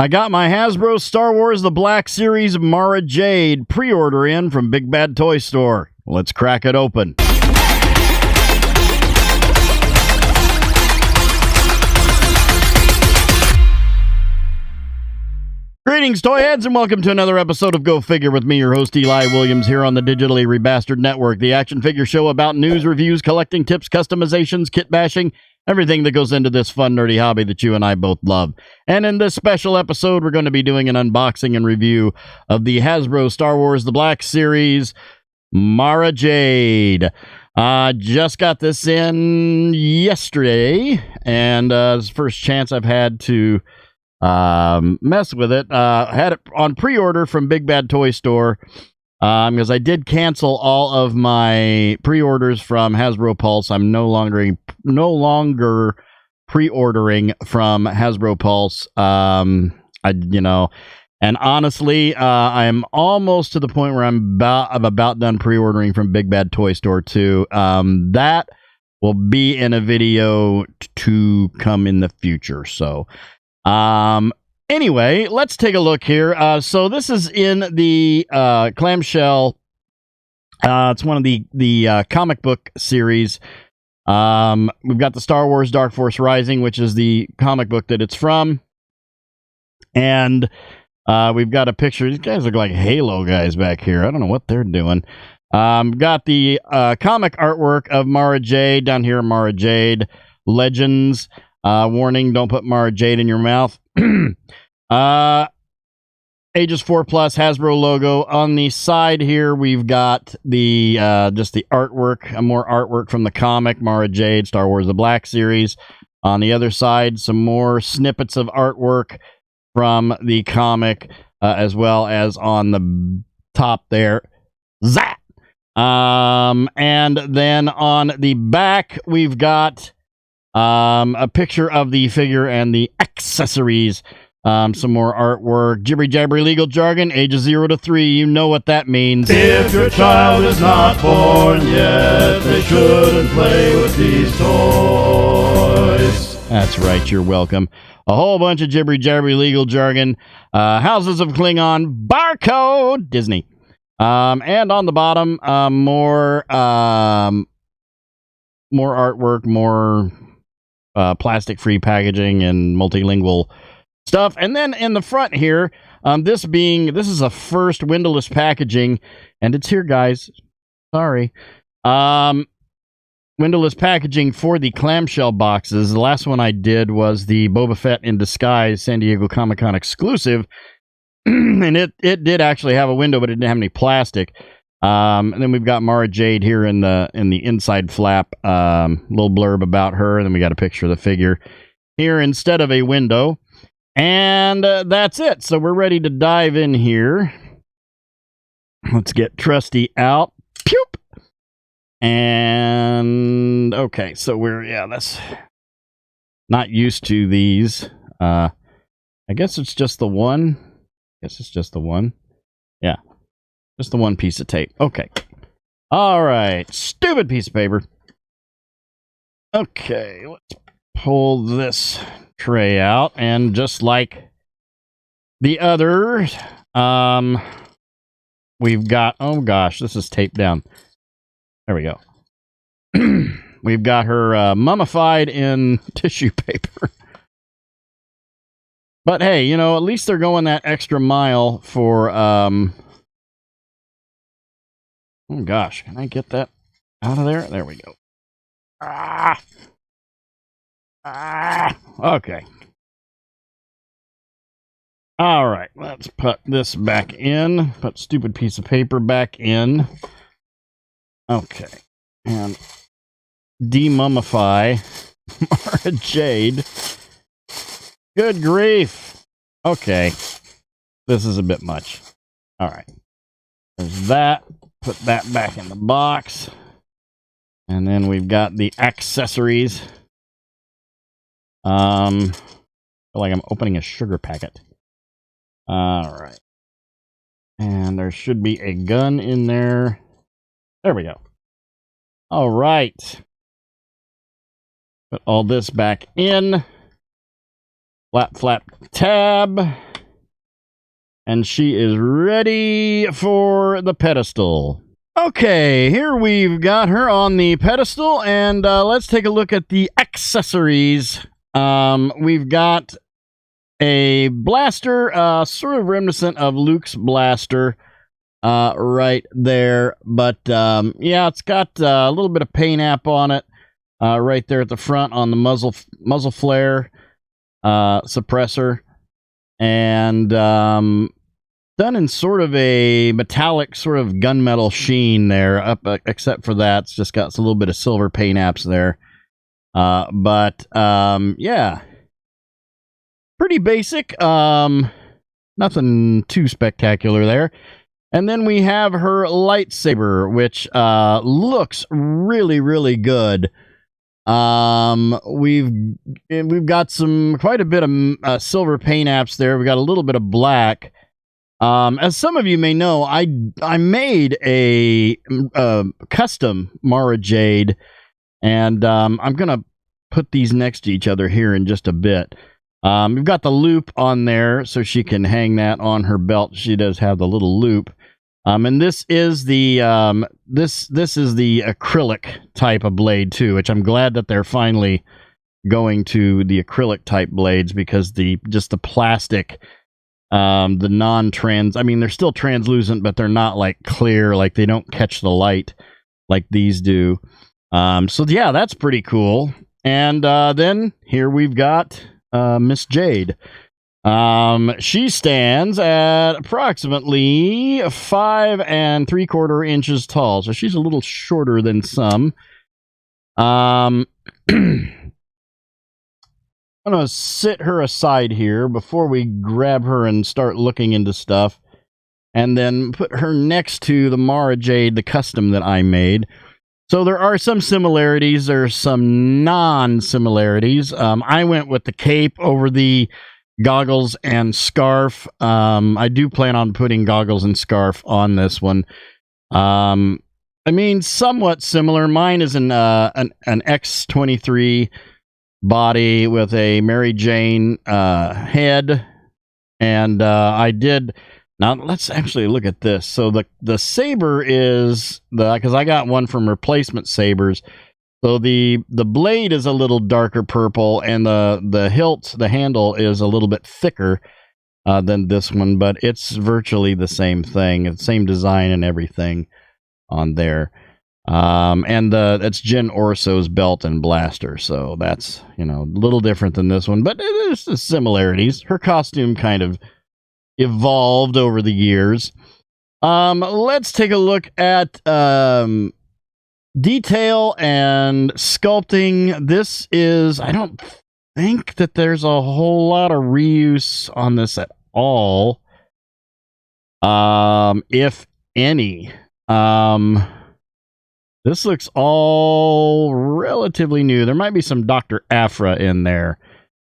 I got my Hasbro Star Wars The Black Series Mara Jade pre-order in from Big Bad Toy Store. Let's crack it open. Greetings, toy heads, and welcome to another episode of Go Figure with me, your host, Eli Williams, here on the Digitally Rebastard Network, the action figure show about news, reviews, collecting tips, customizations, kit bashing, everything that goes into this fun, nerdy hobby that you and I both love. And in this special episode, we're going to be doing an unboxing and review of the Hasbro Star Wars The Black Series Mara Jade. Just got this in yesterday, and it's the first chance I've had to mess with it. Had it on pre-order from Big Bad Toy Store, because I did cancel all of my pre-orders from Hasbro Pulse. I'm no longer pre-ordering from Hasbro Pulse. And honestly, I'm almost to the point where I'm about done pre-ordering from Big Bad Toy Store too. That will be in a video to come in the future. So, anyway, let's take a look here. So this is in the clamshell. It's one of the comic book series. We've got the Star Wars Dark Force Rising, which is the comic book that it's from. And we've got a picture. These guys look like Halo guys back here. I don't know what they're doing. Got the comic artwork of Mara Jade down here. Mara Jade Legends. Warning, don't put Mara Jade in your mouth. Ages 4+ Hasbro logo. On the side here, we've got the just the artwork, more artwork from the comic, Mara Jade, Star Wars The Black Series. On the other side, some more snippets of artwork from the comic, as well as on the top there. Zap! And then on the back, we've got a picture of the figure and the accessories. Some more artwork, jibbery jabbery legal jargon, ages 0 to 3. You know what that means. If your child is not born yet, they shouldn't play with these toys. That's right, you're welcome. A whole bunch of jibbery jabbery legal jargon. Houses of Klingon, barcode, Disney. And on the bottom, more artwork, more plastic-free packaging and multilingual stuff. And then in the front here, this is a first windowless packaging, and it's here, guys. Sorry. Windowless packaging for the clamshell boxes. The last one I did was the Boba Fett in Disguise San Diego Comic-Con exclusive, and it did actually have a window, but it didn't have any plastic. And then we've got Mara Jade here in the inside flap, little blurb about her, and then we got a picture of the figure here instead of a window. And that's it. So we're ready to dive in here. Let's get Trusty out. Pew! And okay, so that's not used to these. I guess it's just the one. Yeah. Just the one piece of tape. Okay. All right. Stupid piece of paper. Okay. Let's pull this tray out. And just like the others, we've got... Oh, gosh. This is taped down. There we go. We've got her mummified in tissue paper. But hey, at least they're going that extra mile for... Oh gosh, can I get that out of there? There we go. Okay. All right, let's put this back in. Put stupid piece of paper back in. Okay, and demummify Mara Jade. Good grief. Okay, this is a bit much. All right, there's that. Put that back in the box. And then we've got the accessories. I feel like I'm opening a sugar packet. All right. And there should be a gun in there. There we go. All right. Put all this back in. Flap, flap, tab. And she is ready for the pedestal. Okay, here we've got her on the pedestal, and let's take a look at the accessories. We've got a blaster, sort of reminiscent of Luke's blaster, right there. But yeah, it's got a little bit of paint app on it, right there at the front on the muzzle flare suppressor, and done in sort of a metallic sort of gunmetal sheen there, except for that it's just got a little bit of silver paint apps there. But yeah, pretty basic, nothing too spectacular there. And then we have her lightsaber, which looks really, really good. We've got quite a bit of silver paint apps there. We got a little bit of black. As some of you may know, I made a custom Mara Jade, and I'm gonna put these next to each other here in just a bit. We've got the loop on there, so she can hang that on her belt. She does have the little loop. And this is the this is the acrylic type of blade too, which I'm glad that they're finally going to the acrylic type blades, because the plastic, the non-trans, I mean, they're still translucent, but they're not like clear, like they don't catch the light like these do. So yeah, that's pretty cool. And then here we've got Miss Jade. She stands at approximately 5 3/4 inches tall, so she's a little shorter than some. I'm gonna sit her aside here before we grab her and start looking into stuff, and then put her next to the Mara Jade, the custom that I made. So there are some similarities, there's some non-similarities. I went with the cape over the goggles and scarf. I do plan on putting goggles and scarf on this one. I mean, somewhat similar. Mine is an X-23 body with a Mary Jane head, and I did. Now let's actually look at this. So the saber is because I got one from Replacement Sabers. So the blade is a little darker purple, and the hilt, the handle, is a little bit thicker than this one, but it's virtually the same thing. It's same design and everything on there. And it's Jen Orso's belt and blaster, so that's, you know, a little different than this one, but there's the similarities. Her costume kind of evolved over the years. Let's take a look at detail and sculpting. This is, I don't think that there's a whole lot of reuse on this at all, if any. This looks all relatively new. There might be some Dr. Aphra in there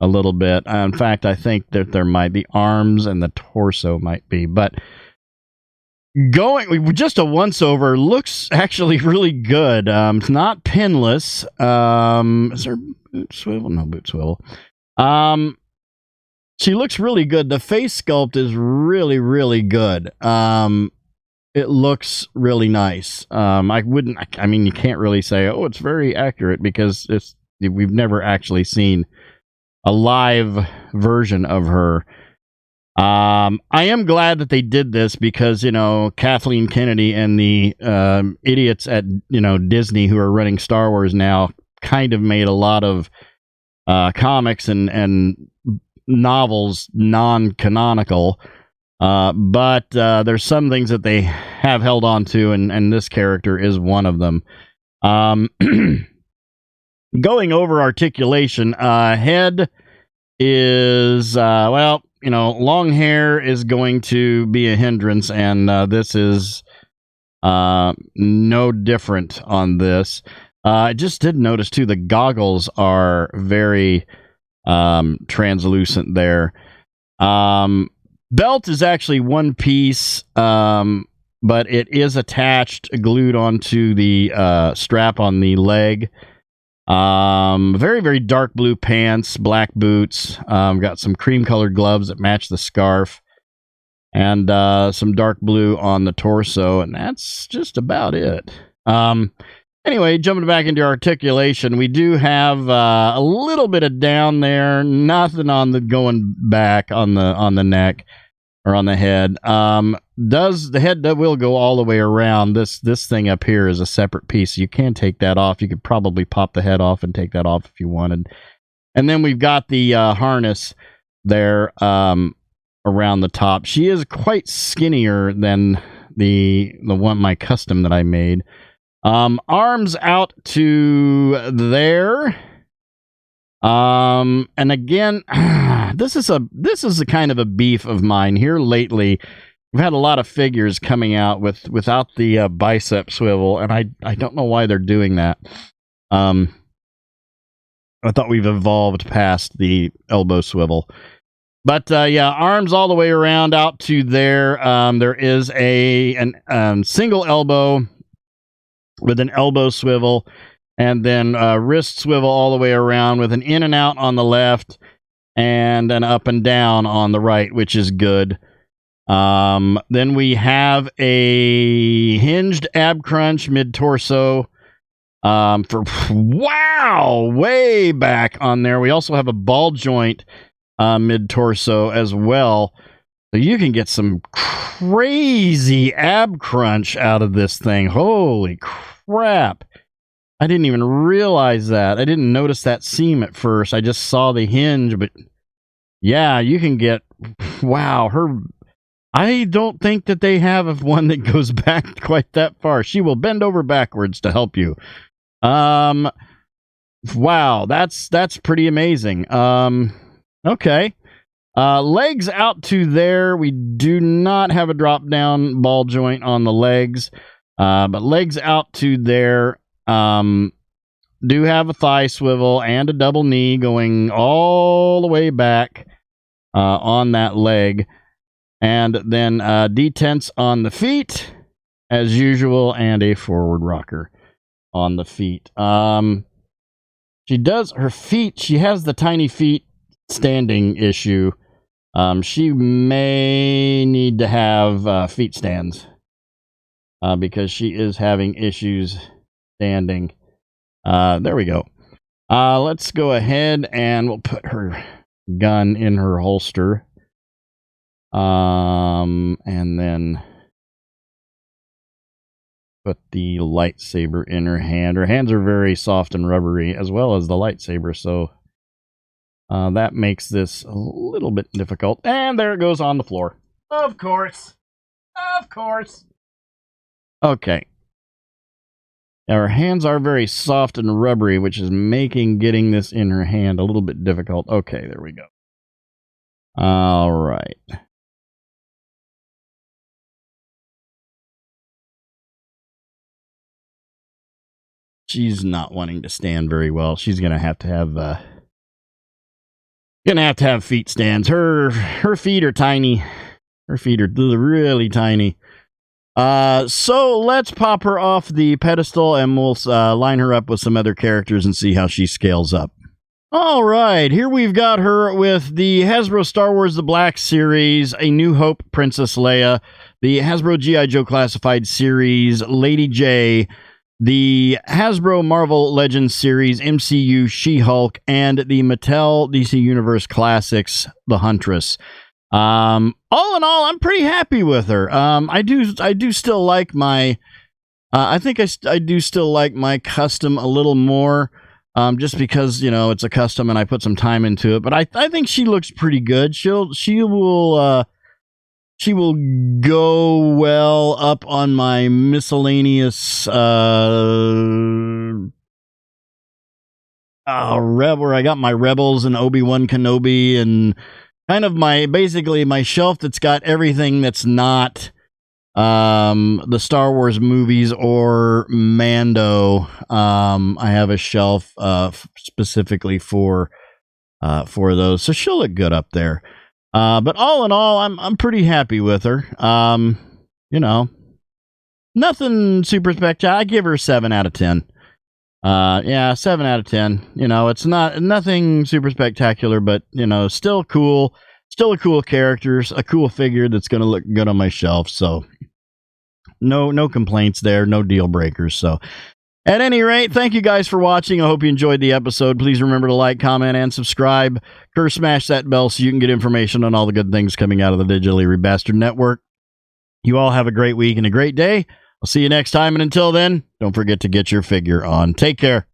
a little bit. In fact, I think that there might be arms, and the torso might be, but just a once-over, looks actually really good. It's not pinless. Is there boot swivel? No boot swivel. She looks really good. The face sculpt is really, really good. It looks really nice. I mean, you can't really say, oh, it's very accurate, because we've never actually seen a live version of her. I am glad that they did this, because, you know, Kathleen Kennedy and the idiots at, you know, Disney, who are running Star Wars now, kind of made a lot of comics and novels non-canonical. But there's some things that they have held on to, and this character is one of them. Going over articulation, head is, well, you know, long hair is going to be a hindrance, and this is no different on this. I just did notice, too, the goggles are very translucent there. Belt is actually one piece, but it is attached, glued onto the strap on the leg. Very, very dark blue pants, black boots. Got some cream colored gloves that match the scarf. and some dark blue on the torso, and that's just about it. Anyway, jumping back into articulation, we do have a little bit of down there, nothing on the going back on the neck or on the head. The head will go all the way around. This thing up here is a separate piece. You can take that off. You could probably pop the head off and take that off if you wanted. And then we've got the harness there around the top. She is quite skinnier than the one, my custom that I made. Arms out to there. And again, this is a kind of a beef of mine here lately. We've had a lot of figures coming out without the bicep swivel, and I don't know why they're doing that. I thought we've evolved past the elbow swivel. But yeah, arms all the way around out to there. There is a single elbow with an elbow swivel, and then wrist swivel all the way around with an in and out on the left and an up and down on the right, which is good. Then we have a hinged ab crunch mid-torso for, wow, way back on there. We also have a ball joint mid-torso as well. So you can get some crazy ab crunch out of this thing. Holy crap. I didn't even realize that. I didn't notice that seam at first. I just saw the hinge, but yeah, you can get, wow, I don't think that they have one that goes back quite that far. She will bend over backwards to help you. Wow, that's pretty amazing. Okay. Legs out to there. We do not have a drop down ball joint on the legs. But legs out to there. Do have a thigh swivel and a double knee going all the way back on that leg. And then detents on the feet, as usual, and a forward rocker on the feet. She does her feet. She has the tiny feet standing issue. She may need to have feet stands because she is having issues standing. There we go. Let's go ahead and we'll put her gun in her holster. And then put the lightsaber in her hand. Her hands are very soft and rubbery, as well as the lightsaber, so that makes this a little bit difficult. And there it goes on the floor. Of course. Of course. Okay. Now, her hands are very soft and rubbery, which is making getting this in her hand a little bit difficult. Okay, there we go. All right. She's not wanting to stand very well. She's gonna have to have feet stands. Her feet are tiny. Her feet are really tiny. So let's pop her off the pedestal and we'll line her up with some other characters and see how she scales up. All right, here we've got her with the Hasbro Star Wars The Black Series, A New Hope Princess Leia, the Hasbro G.I. Joe Classified Series Lady J, the Hasbro Marvel Legends Series MCU She-Hulk, and the Mattel DC Universe Classics The Huntress. All in all, I'm pretty happy with her. I do still like my I think I do still like my custom a little more, just because, you know, it's a custom and I put some time into it, but I think she looks pretty good. She will go well up on my miscellaneous Rebel, where I got my Rebels and Obi-Wan Kenobi and kind of basically my shelf that's got everything that's not the Star Wars movies or Mando. I have a shelf specifically for those, so she'll look good up there. But all in all, I'm pretty happy with her. You know, nothing super spectacular. I give her 7 out of 10. Yeah, 7 out of 10. You know, it's nothing super spectacular, but, you know, still cool. still a cool character, a cool figure that's going to look good on my shelf. So no complaints there, no deal breakers. So at any rate, thank you guys for watching. I hope you enjoyed the episode. Please remember to like, comment, and subscribe. Smash that bell so you can get information on all the good things coming out of the Digitally Rebastard Network. You all have a great week and a great day. I'll see you next time, and until then, don't forget to get your figure on. Take care.